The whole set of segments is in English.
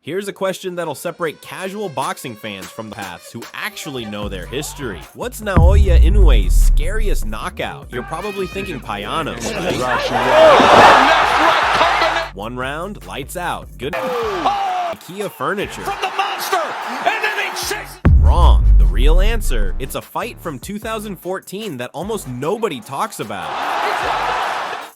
Here's a question that'll separate casual boxing fans from the paths who actually know their history. What's Naoya Inoue'S scariest knockout? You're probably thinking Payano, right? One round, lights out. Good. IKEA furniture. From the monster, and then he chases. Wrong. The real answer, it's a fight from 2014 that almost nobody talks about.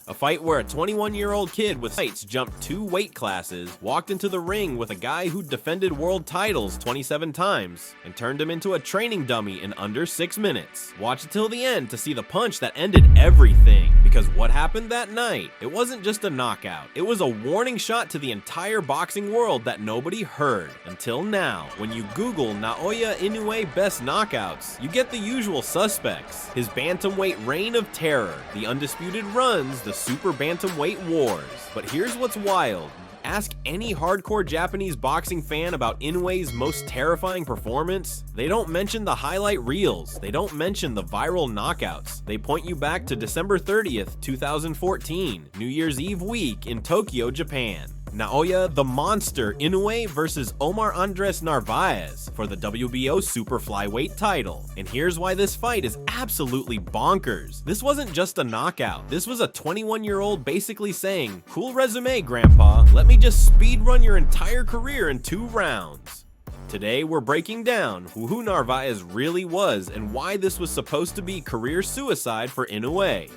A fight where a 21-year-old kid with sights jumped 2 weight classes, walked into the ring with a guy who defended world titles 27 times, and turned him into a training dummy in under 6 minutes. Watch it till the end to see the punch that ended everything. Because what happened that night, it wasn't just a knockout, it was a warning shot to the entire boxing world that nobody heard. Until now, when you Google Naoya Inoue best knockouts, you get the usual suspects. His bantamweight reign of terror, the undisputed runs, the super bantamweight wars. But here's what's wild. Ask any hardcore Japanese boxing fan about Inoue's most terrifying performance. They don't mention the highlight reels. They don't mention the viral knockouts. They point you back to December 30th, 2014, New Year's Eve week in Tokyo, Japan. Naoya the Monster Inoue versus Omar Narváez for the WBO super flyweight title. And here's why this fight is absolutely bonkers. This wasn't just a knockout. This was a 21-year-old basically saying, "Cool resume, grandpa. Let me just speed run your entire career in 2 rounds." Today, we're breaking down who Narváez really was and why this was supposed to be career suicide for Inoue.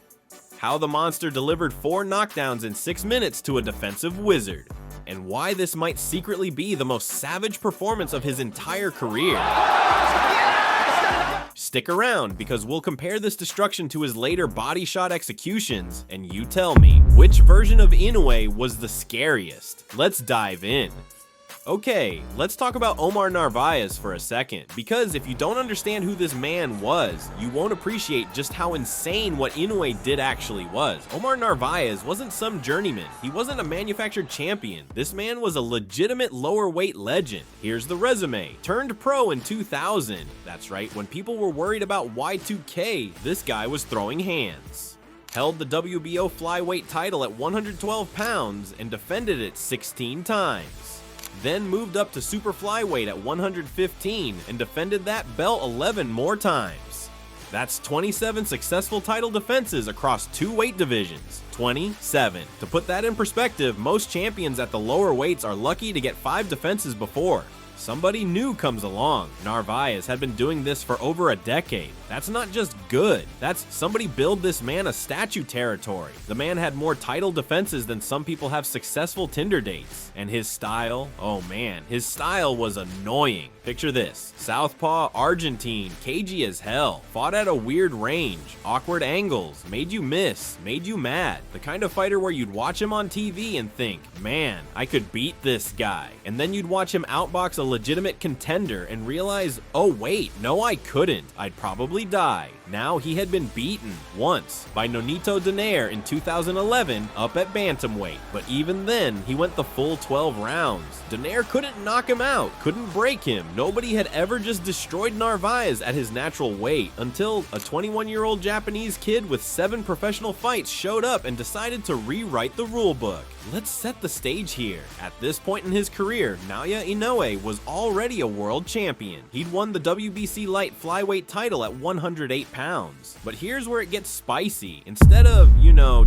How the monster delivered 4 knockdowns in 6 minutes to a defensive wizard, and why this might secretly be the most savage performance of his entire career. Stick around, because we'll compare this destruction to his later body shot executions, and you tell me, which version of Inoue was the scariest? Let's dive in. Okay, let's talk about Omar Narváez for a second, because if you don't understand who this man was, you won't appreciate just how insane what Inoue did actually was. Omar Narváez wasn't some journeyman. He wasn't a manufactured champion. This man was a legitimate lower weight legend. Here's the resume. Turned pro in 2000. That's right, when people were worried about Y2K, this guy was throwing hands. Held the WBO flyweight title at 112 pounds and defended it 16 times. Then moved up to super flyweight at 115 and defended that belt 11 more times. That's 27 successful title defenses across 2 weight divisions. 27. To put that in perspective, most champions at the lower weights are lucky to get 5 defenses before. Somebody new comes along. Narváez had been doing this for over a decade. That's not just good. That's somebody build this man a statue territory. The man had more title defenses than some people have successful Tinder dates. And his style, oh man, his style was annoying. Picture this. Southpaw, Argentine, cagey as hell. Fought at a weird range. Awkward angles. Made you miss. Made you mad. The kind of fighter where you'd watch him on TV and think, man, I could beat this guy. And then you'd watch him outbox a legitimate contender and realize, oh wait, no I couldn't. I'd probably die. Now he had been beaten once by Nonito Donaire in 2011 up at bantamweight, but even then he went the full 12 rounds. Donaire couldn't knock him out, couldn't break him. Nobody had ever just destroyed Narváez at his natural weight until a 21-year-old Japanese kid with 7 professional fights showed up and decided to rewrite the rule book. Let's set the stage here. At this point in his career, Naoya Inoue was already a world champion. He'd won the WBC light flyweight title at 108 pounds. But here's where it gets spicy. Instead of,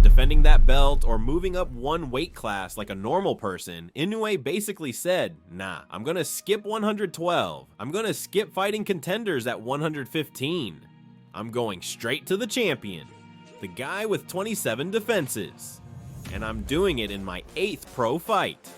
defending that belt or moving up 1 weight class like a normal person, Inoue basically said, nah, I'm gonna skip 112. I'm gonna skip fighting contenders at 115. I'm going straight to the champion, the guy with 27 defenses. And I'm doing it in my 8th pro fight.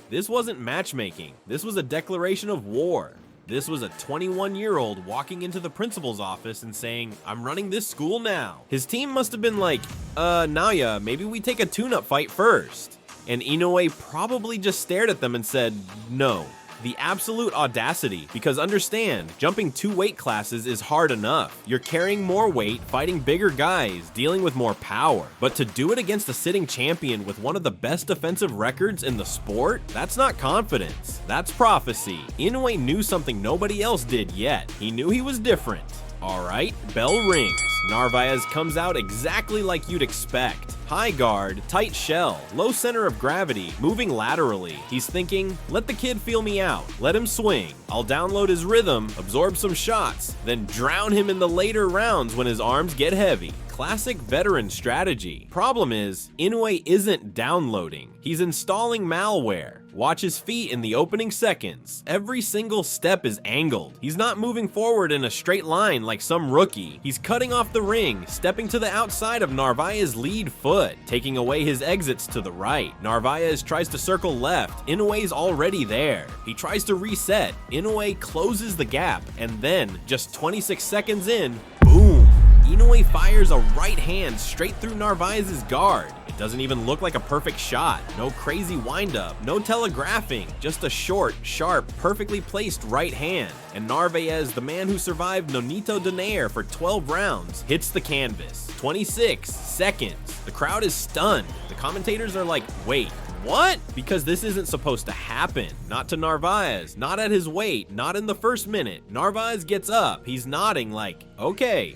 This wasn't matchmaking. This was a declaration of war. This was a 21-year-old walking into the principal's office and saying, I'm running this school now. His team must have been like, Naoya, maybe we take a tune-up fight first. And Inoue probably just stared at them and said, no. The absolute audacity, because understand, jumping 2 weight classes is hard enough. You're carrying more weight, fighting bigger guys, dealing with more power. But to do it against a sitting champion with one of the best defensive records in the sport, that's not confidence, that's prophecy. Inoue knew something nobody else did yet. He knew he was different. Alright, bell rings. Narváez comes out exactly like you'd expect. High guard, tight shell, low center of gravity, moving laterally. He's thinking, let the kid feel me out, let him swing. I'll download his rhythm, absorb some shots, then drown him in the later rounds when his arms get heavy. Classic veteran strategy. Problem is, Inoue isn't downloading. He's installing malware. Watch his feet in the opening seconds. Every single step is angled. He's not moving forward in a straight line like some rookie. He's cutting off the ring, stepping to the outside of Narváez's lead foot, taking away his exits to the right. Narváez tries to circle left. Inoue's already there. He tries to reset. Inoue closes the gap, and then, just 26 seconds in, boom! Inoue fires a right hand straight through Narváez's guard. It doesn't even look like a perfect shot. No crazy windup, no telegraphing, just a short, sharp, perfectly placed right hand. And Narváez, the man who survived Nonito Donaire for 12 rounds, hits the canvas. 26 seconds. The crowd is stunned. The commentators are like, wait, what? Because this isn't supposed to happen. Not to Narváez, not at his weight, not in the first minute. Narváez gets up, he's nodding like, okay,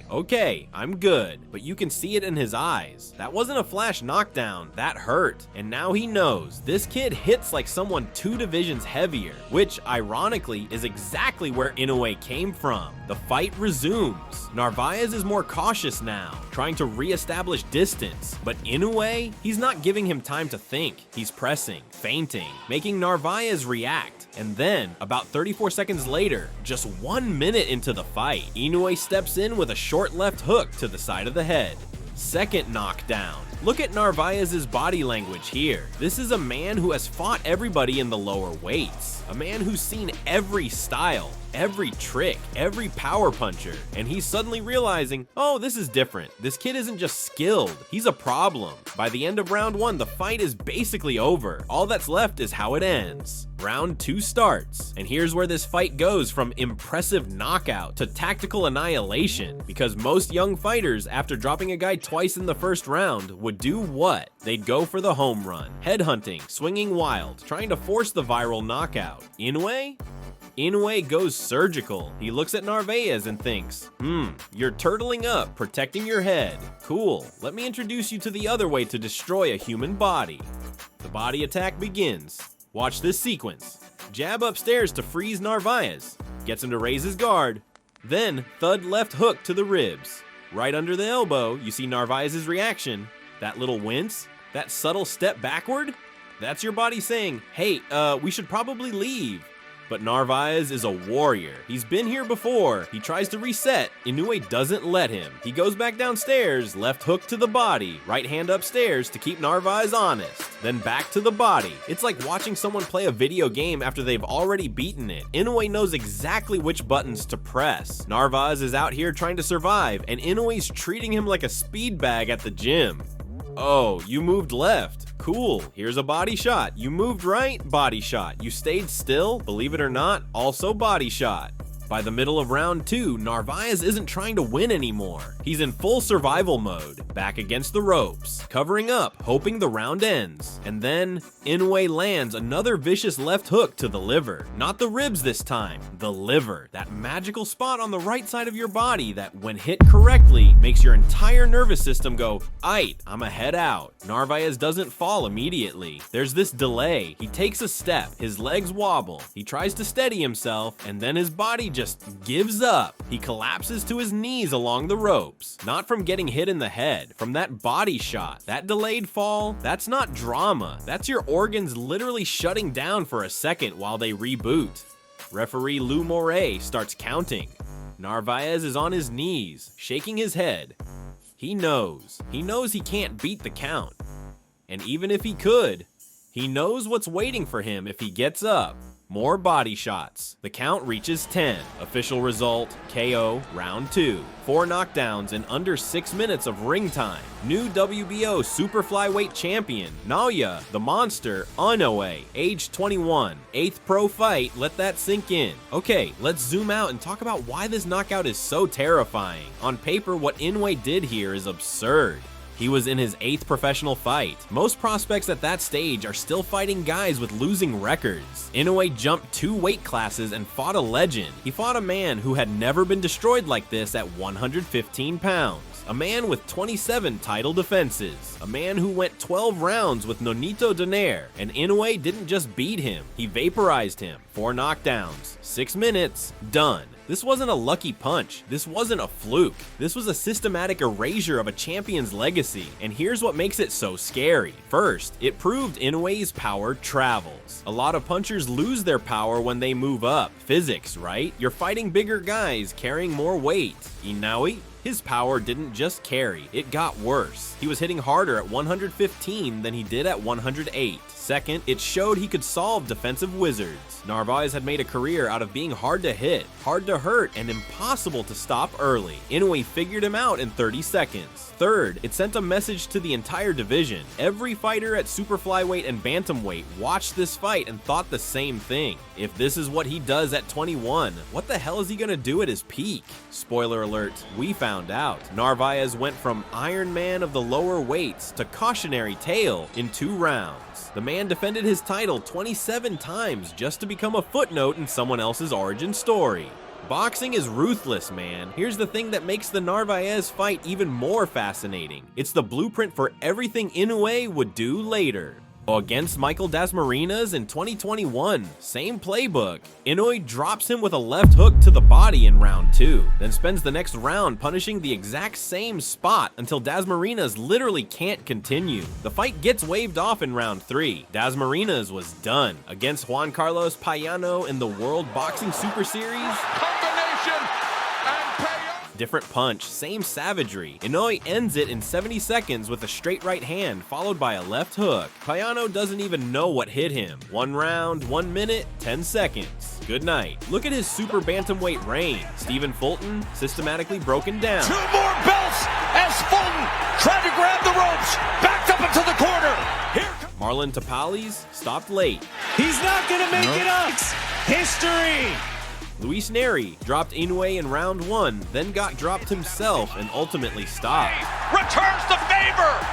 I'm good. But you can see it in his eyes. That wasn't a flash knockdown, that hurt. And now he knows, this kid hits like someone 2 divisions heavier, which ironically is exactly where Inoue came from. The fight resumes. Narváez is more cautious now, trying to re-establish distance. But Inoue, he's not giving him time to think. He's pressing, feinting, making Narváez react. And then, about 34 seconds later, just 1 minute into the fight, Inoue steps in with a short left hook to the side of the head. Second knockdown. Look at Narváez's body language here. This is a man who has fought everybody in the lower weights. A man who's seen every style, every trick, every power puncher, and he's suddenly realizing, oh, this is different. This kid isn't just skilled, he's a problem. By the end of round 1, the fight is basically over. All that's left is how it ends. Round 2 starts, and here's where this fight goes from impressive knockout to tactical annihilation, because most young fighters, after dropping a guy twice in the first round, would do what? They'd go for the home run, headhunting, swinging wild, trying to force the viral knockout. Inoue? Inoue goes surgical. He looks at Narváez and thinks, you're turtling up, protecting your head. Cool, let me introduce you to the other way to destroy a human body. The body attack begins. Watch this sequence. Jab upstairs to freeze Narváez. Gets him to raise his guard. Then, thud left hook to the ribs. Right under the elbow, you see Narváez's reaction. That little wince, that subtle step backward, that's your body saying, hey, we should probably leave. But Narváez is a warrior. He's been here before. He tries to reset. Inoue doesn't let him. He goes back downstairs, left hook to the body, right hand upstairs to keep Narváez honest, then back to the body. It's like watching someone play a video game after they've already beaten it. Inoue knows exactly which buttons to press. Narváez is out here trying to survive, and Inoue's treating him like a speed bag at the gym. Oh, you moved left. Cool, here's a body shot. You moved right, body shot. You stayed still, believe it or not, also body shot. By the middle of round 2, Narváez isn't trying to win anymore. He's in full survival mode, back against the ropes, covering up, hoping the round ends. And then, Inoue lands another vicious left hook to the liver. Not the ribs this time, the liver. That magical spot on the right side of your body that, when hit correctly, makes your entire nervous system go, aight, I'ma head out. Narváez doesn't fall immediately. There's this delay. He takes a step, his legs wobble, he tries to steady himself, and then his body just gives up. He collapses to his knees along the ropes. Not from getting hit in the head, from that body shot. That delayed fall, that's not drama. That's your organs literally shutting down for a second while they reboot. Referee Lou Moret starts counting. Narváez is on his knees, shaking his head. He knows he can't beat the count. And even if he could, he knows what's waiting for him if he gets up. More body shots. The count reaches 10. Official result, KO, round 2. 4 knockdowns in under 6 minutes of ring time. New WBO super flyweight champion, Naoya, the Monster, Inoue, age 21. 8th pro fight, let that sink in. Okay, let's zoom out and talk about why this knockout is so terrifying. On paper, what Inoue did here is absurd. He was in his 8th professional fight. Most prospects at that stage are still fighting guys with losing records. Inoue jumped 2 weight classes and fought a legend. He fought a man who had never been destroyed like this at 115 pounds. a man with 27 title defenses, a man who went 12 rounds with Nonito Donaire, and Inoue didn't just beat him, he vaporized him. 4 knockdowns, 6 minutes, done. This wasn't a lucky punch, this wasn't a fluke, this was a systematic erasure of a champion's legacy, and here's what makes it so scary. First, it proved Inoue's power travels. A lot of punchers lose their power when they move up. Physics, right? You're fighting bigger guys carrying more weight. Inoue? His power didn't just carry, it got worse. He was hitting harder at 115 than he did at 108. Second, it showed he could solve defensive wizards. Narváez had made a career out of being hard to hit, hard to hurt, and impossible to stop early. Inoue figured him out in 30 seconds. Third, it sent a message to the entire division. Every fighter at super flyweight and bantamweight watched this fight and thought the same thing. If this is what he does at 21, what the hell is he gonna do at his peak? Spoiler alert, we found out. Narváez went from Iron Man of the lower weights to cautionary tale in 2 rounds. The man defended his title 27 times just to become a footnote in someone else's origin story. Boxing is ruthless, man. Here's the thing that makes the Narváez fight even more fascinating. It's the blueprint for everything Inoue would do later. Against Michael Dasmarinas in 2021, same playbook. Inoue drops him with a left hook to the body in round 2, then spends the next round punishing the exact same spot until Dasmarinas literally can't continue. The fight gets waved off in round 3. Dasmarinas was done. Against Juan Carlos Payano in the World Boxing Super Series, different punch, same savagery. Inoue ends it in 70 seconds with a straight right hand followed by a left hook. Payano doesn't even know what hit him. 1 round, 1 minute, 10 seconds. Good night. Look at his super bantamweight reign. Stephen Fulton systematically broken down. 2 more belts as Fulton tried to grab the ropes, backed up into the corner. Marlon Tapales stopped late. He's not gonna make it up. History. Luis Neri dropped Inoue in round 1, then got dropped himself and ultimately stopped. Returns the favor.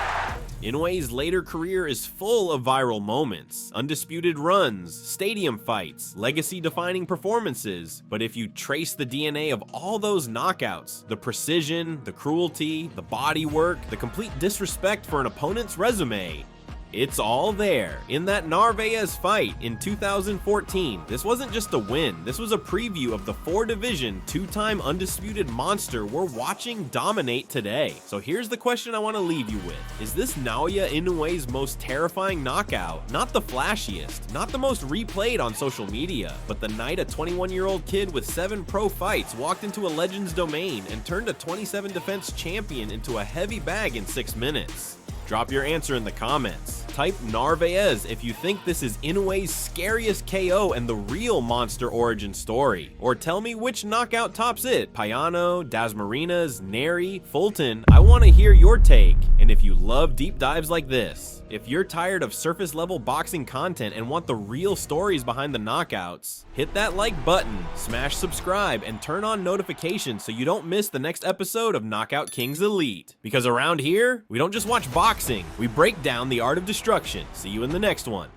Inoue's later career is full of viral moments, undisputed runs, stadium fights, legacy-defining performances. But if you trace the DNA of all those knockouts, the precision, the cruelty, the body work, the complete disrespect for an opponent's resume, it's all there in that Narváez fight in 2014. This wasn't just a win, this was a preview of the 4-division, 2-time undisputed monster we're watching dominate today. So here's the question I want to leave you with. Is this Naoya Inoue's most terrifying knockout? Not the flashiest, not the most replayed on social media, but the night a 21-year-old kid with 7 pro fights walked into a legend's domain and turned a 27 defense champion into a heavy bag in 6 minutes? Drop your answer in the comments. Type Narváez if you think this is Inoue's scariest KO and the real monster origin story. Or tell me which knockout tops it. Payano, Dasmarinas, Neri, Fulton. I want to hear your take. And if you love deep dives like this, if you're tired of surface level boxing content and want the real stories behind the knockouts, hit that like button, smash subscribe, and turn on notifications so you don't miss the next episode of Knockout Kings Elite. Because around here, we don't just watch boxing, we break down the art of destruction. See you in the next one.